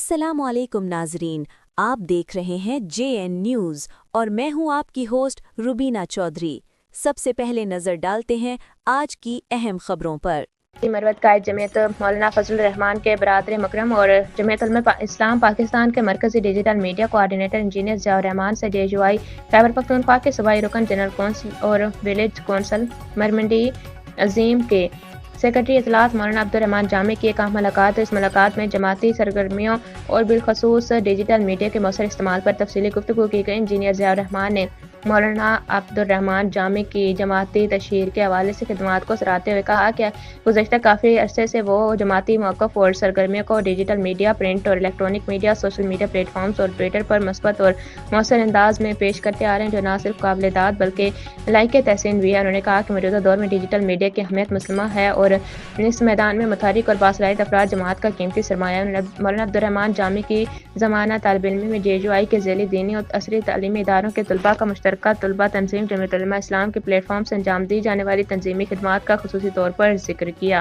अस्सलाम वालेकुम नाजरीन, आप देख रहे हैं JN न्यूज़ और मैं हूं आपकी होस्ट रुबीना चौधरी। सबसे पहले नजर डालते हैं आज की अहम खबरों पर। मरवत कायद जमीयत मौलाना फजल रहमान के बरादर मकरम और जमीयत उलमा इस्लाम पाकिस्तान के मरकजी digital media coordinator engineer Ziaur Rahman से JUI खैबर पख्तूनख्वा के सूबाई रुकन जनरल कौंसिल और विलेज कौंसल मरमंडी अजीम के सेक्रेटरी इतलात मौलाना अब्दुर्रहमान जामी की एक अहम मुलाकात। इस मुलाकात में जमाती सरगर्मियों और बिलखसूस डिजिटल मीडिया के मौसर इस्तेमाल पर तफसीली गुफ्तगू की गई। इंजीनियर ज़ियाउर रहमान ने मौलाना अब्दुर्रहमान जामी की जमाती तशहीर के हवाले से खिदमात को सराहते हुए कहा कि गुज़श्ता काफ़ी अरसे से वो जमाती मौक़िफ़ और सरगर्मियों को डिजिटल मीडिया, प्रिंट और electronic media, social media platforms और ट्विटर पर मस्बत और मौसर अंदाज में पेश करते आ रहे हैं, जो न सिर्फ काबिल दाद बल्कि लायक तहसीन भी है। उन्होंने कहा कि मौजूदा दौर में डिजिटल मीडिया की अहमियत मुस्लिमा है और इस मैदान में मुतहरिक और बासलाहियत अफराद जमात का कीमती सरमाया है। मौलाना अब्दुर्रहमान जामी की ज़माना तालिब इल्मी में JUI के ज़ैली दीनी और असरी तालीमी इदारों के तलबा का मुश्तरका तलबा तंजीम जमीयत उलमा इस्लाम के प्लेटफॉर्म से अंजाम दी जाने वाली तंजीमी खिदमात का खुसूसी तौर पर जिक्र किया।